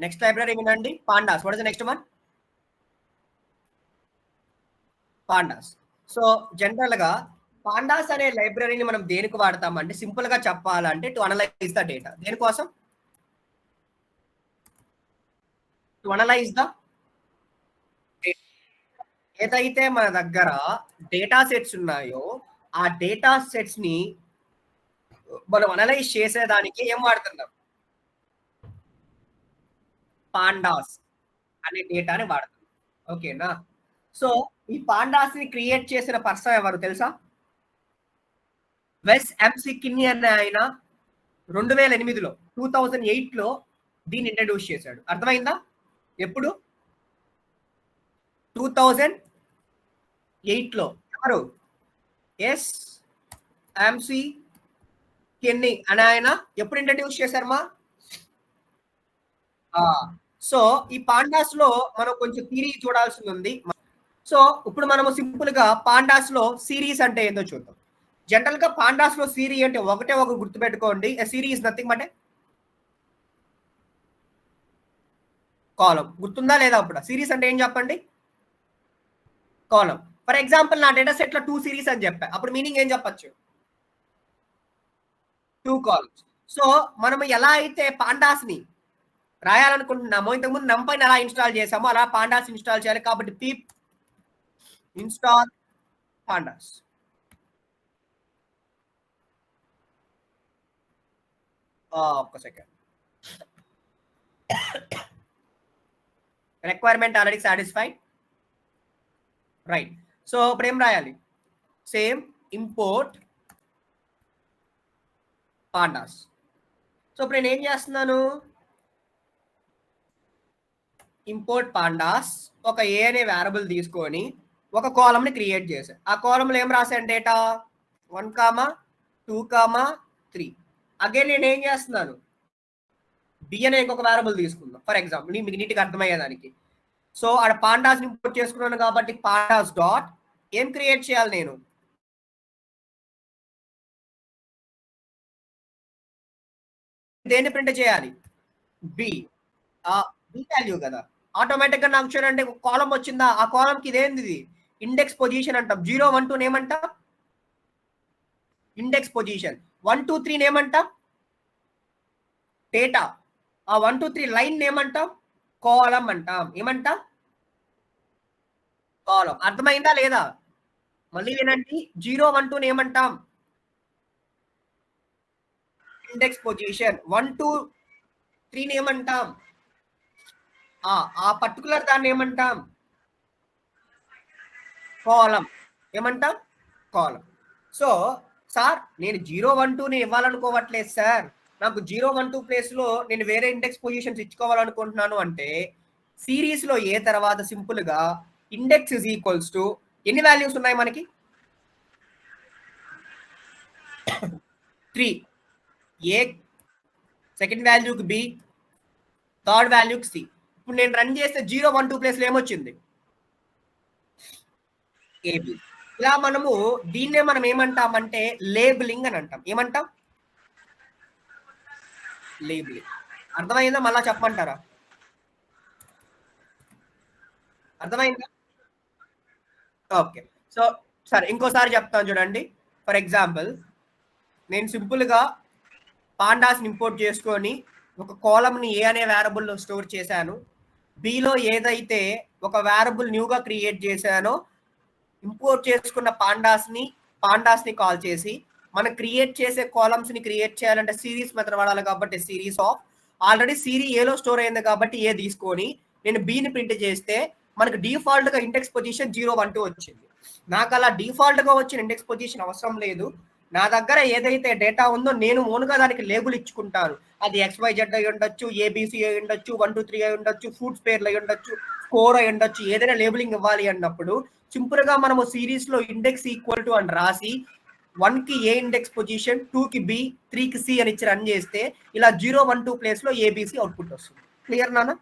Next library వినండి, pandas. What is the next one? Pandas. So general గా pandas అనే లైబ్రరీని మనం దేనికి వాడతామంటే, సింపుల్ గా చెప్పాలంటే టు అనలైజ్ ద డేటా. దేనికోసం? టు అనలైజ్ ద ఏదైతే మన దగ్గర డేటా సెట్స్ ఉన్నాయో ఆ డేటా సెట్స్ ని మనం అనలైజ్ చేసేదానికి ఏం వాడుతున్నాం? పాండాస్ అనే డేటాని వాడుతున్నాం. ఓకేనా? సో ఈ పాండాస్ ని క్రియేట్ చేసిన పర్సన్ ఎవరు తెలుసా? వెస్ ఎంసి కిన్ని అనే ఆయన 2008లో 2008లో దీన్ని ఇంట్రడ్యూస్ చేశాడు. అర్థమైందా? ఎప్పుడు? 2008లో. ఎవరు? ఎస్ ఎంసి కిన్ని అనే ఆయన ఎప్పుడు ఇంట్రడ్యూస్ చేశారమ్మా? సో ఈ పాండాస్ లో మనం కొంచెం థియరీ చూడాల్సి ఉంది. సో ఇప్పుడు మనము సింపుల్ గా పాండాస్ లో సిరీస్ అంటే ఏందో చూద్దాం. జనరల్ గా పాండాస్ లో సిరీ అంటే ఒకటే ఒక గుర్తుపెట్టుకోండి, సిరీ ఇస్ నథింగ్ బట్ కాలం. గుర్తుందా లేదా? అప్పుడు సిరీస్ అంటే ఏం చెప్పండి? కాలం. ఫర్ ఎగ్జాంపుల్ నా డేటా సెట్ లో 2 సిరీస్ అని చెప్పా, అప్పుడు మీనింగ్ ఏం చెప్పచ్చు? 2 కాలమ్స్. సో మనం ఎలా అయితే పాండాస్ ని రాయాలనుకుంటున్నామో, ఇంతకుముందు నంపైన ఎలా ఇన్స్టాల్ చేసామో అలా పాండాస్ ఇన్స్టాల్ చేయాలి. కాబట్టి పీప్ ఇన్స్టాల్ పాండాస్. ఒక్క second. Requirement already satisfied, right. So ఇప్పుడు ఏం రాయాలి? Same import pandas. సో ఇప్పుడు నేను ఏం చేస్తున్నాను? ఇంపోర్ట్ పాండాస్ ఒక ఏ అనే వేరియబుల్ తీసుకొని ఒక కాలమ్ ని క్రియేట్ చేశాను. ఆ కాలమ్లో ఏం రాశాను? డేటా 1, 2, 3. అగైన్ నేను ఏం చేస్తున్నాను? బి అనే ఇంకొక వేరియబుల్ తీసుకుందాం ఫర్ ఎగ్జాంపుల్, మీకు నీట్గా అర్థమయ్యేదానికి. సో ఆడ పాండాస్ ఇంపోర్ట్ చేసుకున్నాను కాబట్టి పాండాస్ డాట్ ఏం క్రియేట్ చేయాలి? నేను దేన్ని ప్రింట్ చేయాలి? బి. బి వాల్యూ కదా, ఆటోమేటిక్ గా నాకు చూడండి కాలం వచ్చిందా? ఆ కాలం కి ఇదేంది? ఇండెక్స్ పొజిషన్ అంటాం. 0, 1, 2 ఏమంటాం? Index position. 1, 2, 3 ఏమంటాం? డేటా. ఆ 1, 2, 3 లైన్ ఏమంటాం? కాలం అంటాం. ఏమంటాం? కాలం. అర్థమైందా లేదా? మళ్ళీ వినండి, 0, 1, 2 ఏమంటాం? Index position. 1, 2, 3 ఏమంటాం? ఆ పర్టికులర్ దాన్ని ఏమంటాం? కాలం. ఏమంటాం? కాలం. సో సార్ నేను 0, 1, 2 ఇవ్వాలనుకోవట్లేదు సార్, నాకు 0, 1, 2 ప్లేస్ లో నేను వేరే ఇండెక్స్ పొజిషన్స్ ఇచ్చుకోవాలనుకుంటున్నాను అంటే సిరీస్ లో ఏ తర్వాత సింపుల్ గా ఇండెక్స్ ఇస్ ఈక్వల్స్ టు ఎన్ని వాల్యూస్ ఉన్నాయి మనకి? 3. ఏ సెకండ్ వాల్యూకి బి, థర్డ్ వాల్యూకి సి. ఇప్పుడు నేను రన్ చేస్తే 0, 1, 2 ప్లేస్ లో ఏమొచ్చింది? ఏబి. ఇలా మనము దీన్నే మనం ఏమంటామంటే లేబులింగ్ అని అంటాం. ఏమంటాం? లేబులింగ్. అర్థమైందా? మళ్ళా చెప్పమంటారా? అర్థమైందా? ఓకే. సో సరే ఇంకోసారి చెప్తాను చూడండి. ఫర్ ఎగ్జాంపుల్ నేను సింపుల్ గా పాండాస్ ఇంపోర్ట్ చేసుకొని ఒక కాలమ్ ని ఏ అనే వేరియబుల్ లో స్టోర్ చేశాను. బిలో ఏదైతే ఒక వేరియబుల్ న్యూగా క్రియేట్ చేశానో ఇంపోర్ట్ చేసుకున్న పాండాస్ ని కాల్ చేసి మనం క్రియేట్ చేసే కాలమ్స్ ని క్రియేట్ చేయాలంటే సిరీస్ మెథడ్ వాడాలి కాబట్టి సిరీస్ ఆఫ్, ఆల్రెడీ సిరీ ఏలో స్టోర్ అయింది కాబట్టి ఏ తీసుకొని నేను బిని ప్రింట్ చేస్తే మనకి డిఫాల్ట్ గా ఇండెక్స్ పొజిషన్ 0, 1, 2 వచ్చింది. నాకు అలా డిఫాల్ట్ గా వచ్చిన ఇండెక్స్ పొజిషన్ అవసరం లేదు. నా దగ్గర ఏదైతే డేటా ఉందో నేను ఓన్గా దానికి లేబుల్ ఇచ్చుకుంటాను. అది XYZ అయి ఉండొచ్చు, ABC అయి ఉండొచ్చు, 1, 2, 3 అయి ఉండొచ్చు, ఫుడ్స్ పేర్లు అయి ఉండొచ్చు, స్కోర్ అయి ఉండొచ్చు. ఏదైనా లేబులింగ్ ఇవ్వాలి అన్నప్పుడు సింపుల్ గా మనము సిరీస్ లో ఇండెక్స్ ఈక్వల్ టు అని రాసి 1 కి ఏ ఇండెక్స్ పొజిషన్, 2 కి బి, 3 కి సి అని ఇచ్చి రన్ చేస్తే ఇలా 0, 1, 2 ప్లేస్ లో ఏబిసి అవుట్పుట్ వస్తుంది. క్లియర్ నానా?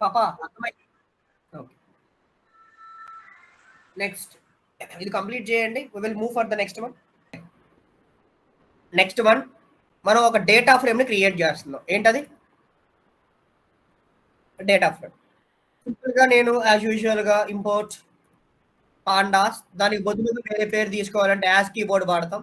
పాపా అర్థమైంది? ఓకే. నెక్స్ట్ ఇది కంప్లీట్ చేయండి. We will move for the next one. Next one మనం ఒక డేటా ఫ్రేమ్ని క్రియేట్ చేస్తున్నాం. ఏంటది? Data frame. సింపుల్గా నేను యాజ్ యూజువల్గా ఇంపోర్ట్ పాండాస్, దానికి బదులుగా వేరే పేరు తీసుకోవాలంటే యాజ్ కీబోర్డ్ వాడతాం.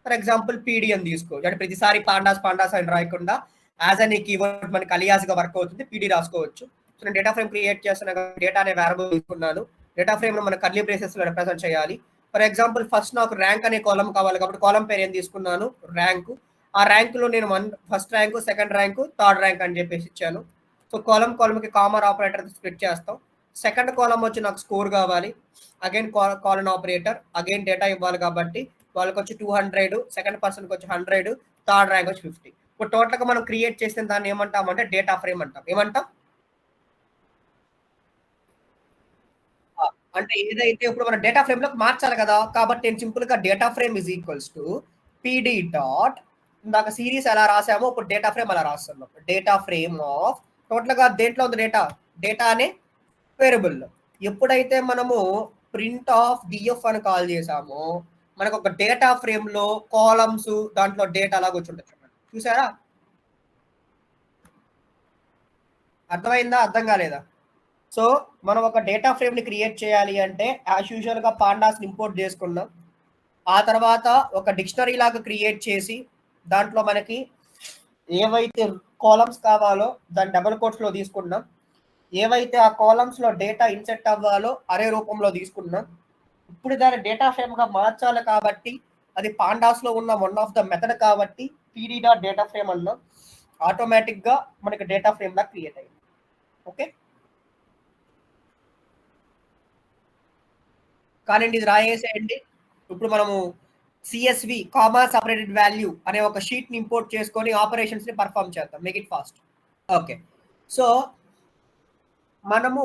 ఫర్ ఎగ్జాంపుల్ పీడీ అని తీసుకోవచ్చు. అంటే ప్రతిసారి పాండాస్ పాండాస్ అని రాయకుండా యాజ్ అనే కీవర్డ్ మనకి అలియాస్గా వర్క్ అవుతుంది, పీడీ రాసుకోవచ్చు. సో నేను డేటా ఫ్రేమ్ క్రియేట్ చేస్తున్నాను, డేటా అనే వేరియబుల్ తీసుకున్నాను. డేటా ఫ్రేమ్ మన కర్లీ బ్రేసెస్ లో రిప్రజెంట్ చేయాలి. ఫర్ ఎగ్జాంపుల్ ఫస్ట్ నాకు ర్యాంక్ అనే కాలం కావాలి కాబట్టి కాలం పేరు ఏం తీసుకున్నాను? ర్యాంకు. ఆ ర్యాంక్ లో నేను first rank, second rank, third rank అని చెప్పేసి ఇచ్చాను. సో కాలంకి కామన్ ఆపరేటర్ స్ప్లిట్ చేస్తాం. సెకండ్ కాలం వచ్చి నాకు స్కోర్ కావాలి, again colon operator, again data ఇవ్వాలి కాబట్టి వాళ్ళకి వచ్చి 200, సెకండ్ పర్సన్కి వచ్చి 100, థర్డ్ ర్యాంక్ వచ్చి 50. ఇప్పుడు టోటల్ గా మనం క్రియేట్ చేసిన దాన్ని ఏమంటామంటే డేటా ఫ్రేమ్ అంటాం. ఏమంటాం? అంటే ఏదైతే ఇప్పుడు మన డేటా ఫ్రేమ్ లోకి మార్చాలి కదా, కాబట్టి నేను సింపుల్ గా data frame is equals to PD dot, ఇందాక సిరీస్ ఎలా రాసామో ఇప్పుడు డేటా ఫ్రేమ్ అలా రాస్తున్నాం. డేటా ఫ్రేమ్ ఆఫ్ టోటల్ గా దేంట్లో ఉంది డేటా? డేటా అనే వేరియబుల్. ఎప్పుడైతే మనము ప్రింట్ ఆఫ్ డిఎఫ్ అని కాల్ చేసామో మనకు ఒక డేటా ఫ్రేమ్ లో కాలమ్స్, దాంట్లో డేటా లాగా వచ్చి ఉంటుంది. చూసారా? అర్థమైందా? అర్థం కాలేదా? సో మనం ఒక డేటా ఫ్రేమ్ ని క్రియేట్ చేయాలి అంటే యాజ్ యూజువల్ గా పాండాస్ ఇంపోర్ట్ చేసుకున్నాం. ఆ తర్వాత ఒక డిక్షనరీ లాగా క్రియేట్ చేసి దాంట్లో మనకి ఏవైతే కాలమ్స్ కావాలో దాన్ని డబుల్ కోట్స్ లో తీసుకున్నాం. ఏవైతే ఆ కాలమ్స్ లో డేటా ఇన్సెట్ అవ్వాలో అరే రూపంలో తీసుకున్నాం. ఇప్పుడు దాన్ని డేటా ఫ్రేమ్ గా మార్చాలి కాబట్టి అది పాండాస్ లో ఉన్న వన్ ఆఫ్ ద మెథడ్ కాబట్టి పీడీ డాట్ డేటా ఫ్రేమ్ అన్నాం. ఆటోమేటిక్ గా మనకి డేటా ఫ్రేమ్ లా క్రియేట్ అయింది. ఓకే, కానీ ఇది రాయేసేయండి. ఇప్పుడు మనము సిఎస్వి కామా సపరేటెడ్ వాల్యూ అనే ఒక షీట్ ని ఇంపోర్ట్ చేసుకొని ఆపరేషన్స్ ని పర్ఫామ్ చేద్దాం. Make it fast. Okay, so మనము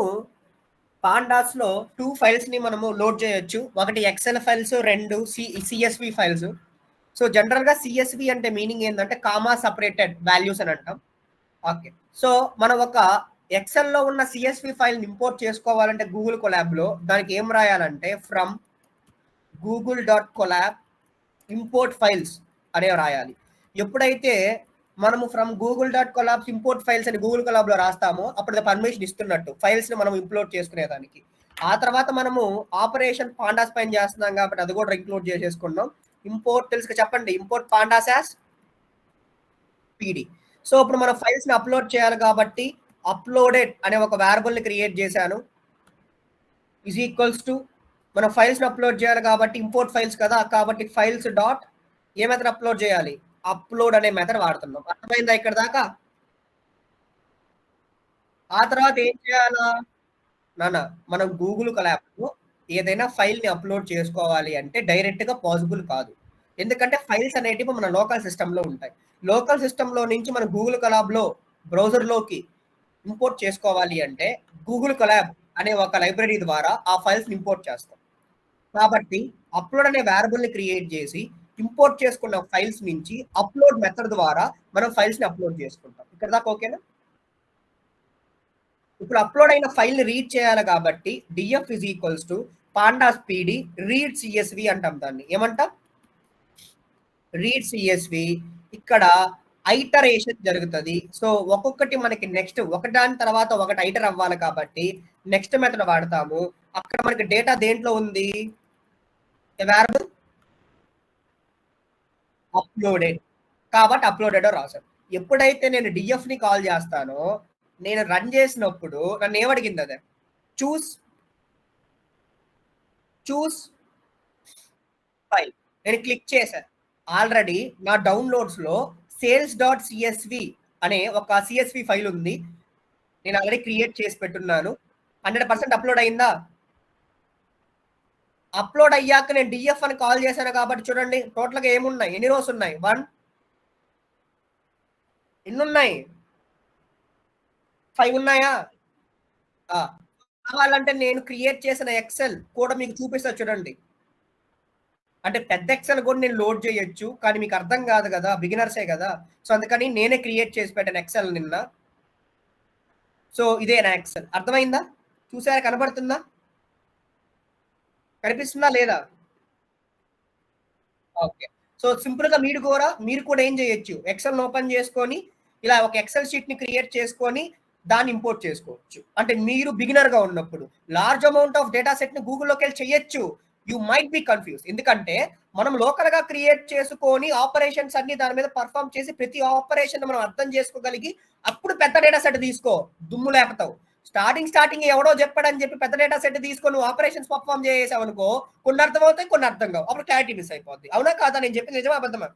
పాండాస్ లో 2 ఫైల్స్ ని మనము లోడ్ చేయొచ్చు. ఒకటి ఎక్సెల్ ఫైల్స్, రెండు సిఎస్వి ఫైల్స్. సో జనరల్ గా సిఎస్వి అంటే మీనింగ్ ఏంటంటే కామా సపరేటెడ్ వాల్యూస్ అని అంటాం. ఓకే, సో మనం ఒక ఎక్సెల్ లో ఉన్న సిఎస్వి ఫైల్ ఇంపోర్ట్ చేసుకోవాలంటే గూగుల్ కొలాబ్ లో దానికి ఏం రాయాలంటే ఫ్రమ్ google.colab ఇంపోర్ట్ ఫైల్స్ అనే రాయాలి. ఎప్పుడైతే మనము ఫ్రమ్ google.colab ఇంపోర్ట్ ఫైల్స్ అని గూగుల్ కొలాబ్ లో రాస్తామో అప్పుడు పర్మిషన్ ఇస్తున్నట్టు ఫైల్స్ ని మనం ఇంపోర్ట్ చేసుకునేదానికి. ఆ తర్వాత మనము ఆపరేషన్ పాండాస్ పైన చేస్తున్నాం కాబట్టి అది కూడా ఇంక్లూడ్ చేసేసుకున్నాం. ఇంపోర్ట్ తెలుసు చెప్పండి, import pandas as PD. So ఇప్పుడు మనం ఫైల్స్ ని అప్లోడ్ చేయాలి కాబట్టి అప్లోడెడ్ అనే ఒక వేరియబుల్ ని క్రియేట్ చేశాను. ఈజ్ ఈక్వల్స్ టు మనం ఫైల్స్ ని అప్లోడ్ చేయాలి కాబట్టి ఇంపోర్ట్ ఫైల్స్ కదా, కాబట్టి files dot A method upload చేయాలి? అప్లోడ్ అనే మెథడ్ వాడుతున్నాం. అర్థమైందా ఇక్కడ దాకా? ఆ తర్వాత ఏం చేయాలా నాన్న? మనం గూగుల్ కొలాబ్ లో ఏదైనా ఫైల్ ని అప్లోడ్ చేసుకోవాలి అంటే డైరెక్ట్ గా పాసిబుల్ కాదు. ఎందుకంటే ఫైల్స్ అనేటివి మన లోకల్ సిస్టమ్ లో ఉంటాయి. లోకల్ సిస్టమ్ లో నుంచి మనం గూగుల్ కొలాబ్ లో బ్రౌజర్ లోకి ఇంపోర్ట్ చేసుకోవాలి అంటే గూగుల్ కొలాబ్ అనే ఒక లైబ్రరీ ద్వారా ఆ ఫైల్స్ ఇంపోర్ట్ చేస్తాం. కాబట్టి అప్లోడ్ అనే వేరియబుల్ ని క్రియేట్ చేసి ఇంపోర్ట్ చేసుకున్న ఫైల్స్ నుంచి అప్లోడ్ మెథడ్ ద్వారా మనం ఫైల్స్ ని అప్లోడ్ చేసుకుంటాం. ఇక్కడ దాకా ఓకేనా? ఇప్పుడు అప్లోడ్ అయిన ఫైల్ ని రీడ్ చేయాలి కాబట్టి DF is equals to pandas PD read CSV అంటాం. దాన్ని ఏమంటాం? Read CSV. ఇక్కడ ఐటరేషన్ జరుగుతుంది. సో ఒక్కొక్కటి మనకి నెక్స్ట్ ఒకదాని తర్వాత ఒకటి ఐటర్ అవ్వాలి కాబట్టి నెక్స్ట్ మెథడ్ వాడతాము. అక్కడ మనకి డేటా దేంట్లో ఉంది? వేరియబుల్ అప్లోడెడ్ కాబట్టి అప్లోడెడ్ రాశాను. ఎప్పుడైతే నేను డిఎఫ్ ని కాల్ చేస్తానో నేను రన్ చేసినప్పుడు నన్ను ఏమడిగింది? అదే చూస్ చూస్ ఫైల్. నేను క్లిక్ చేశాను. ఆల్రెడీ నా డౌన్లోడ్స్ లో సేల్స్.csv అనే ఒక సిఎస్వి ఫైల్ ఉంది. నేను ఆల్రెడీ క్రియేట్ చేసి పెట్టున్నాను. 100% అప్లోడ్ అయిందా? అప్లోడ్ అయ్యాక నేను డిఎఫ్ అని కాల్ చేశాను కాబట్టి చూడండి టోటల్ గా ఏమున్నాయి, ఎన్ని రోస్ ఉన్నాయి? 1, ఎన్ని ఉన్నాయి? 5 ఉన్నాయా? కావాలంటే నేను క్రియేట్ చేసిన ఎక్సెల్ కూడా మీకు చూపిస్తా చూడండి. అంటే పెద్ద ఎక్సెల్ కూడా నేను లోడ్ చేయొచ్చు, కానీ మీకు అర్థం కాదు కదా, బిగినర్సే కదా. సో అందుకని నేనే క్రియేట్ చేసి పెట్టాను ఎక్సెల్ నిన్న. సో ఇదే నా ఎక్సెల్. అర్థమైందా? చూసారా? కనబడుతుందా? కనిపిస్తుందా లేదా? ఓకే, సో సింపుల్ గా మీరు కూడా ఏం చేయొచ్చు, ఎక్సెల్ ఓపెన్ చేసుకొని ఇలా ఒక ఎక్సెల్ షీట్ ని క్రియేట్ చేసుకొని దాన్ని ఇంపోర్ట్ చేసుకోవచ్చు. అంటే మీరు బిగినర్ గా ఉన్నప్పుడు large amount of data set ని గూగుల్లోకి వెళ్ళి చేయొచ్చు. యూ మైట్ బి కన్ఫ్యూజ్, ఎందుకంటే మనం లోకల్ గా క్రియేట్ చేసుకొని ఆపరేషన్స్ అన్ని దాని మీద పర్ఫామ్ చేసి ప్రతి ఆపరేషన్ మనం అర్థం చేసుకోగలిగి అప్పుడు పెద్ద డేటా సెట్ తీసుకో, దుమ్ము లేపుతావు. స్టార్టింగ్ ఎవడో చెప్పాడని చెప్పి పెద్ద డేటా సెట్ తీసుకొని ఆపరేషన్స్ పర్ఫామ్ చేసావు అనుకో, కొన్ని అర్థం అవుతాయి, కొన్ని అర్థం కావు, అప్పుడు క్లారిటీ మిస్ అయిపోద్ది. అవునా కాదా? నేను చెప్పింది నిజమా అబద్ధమా?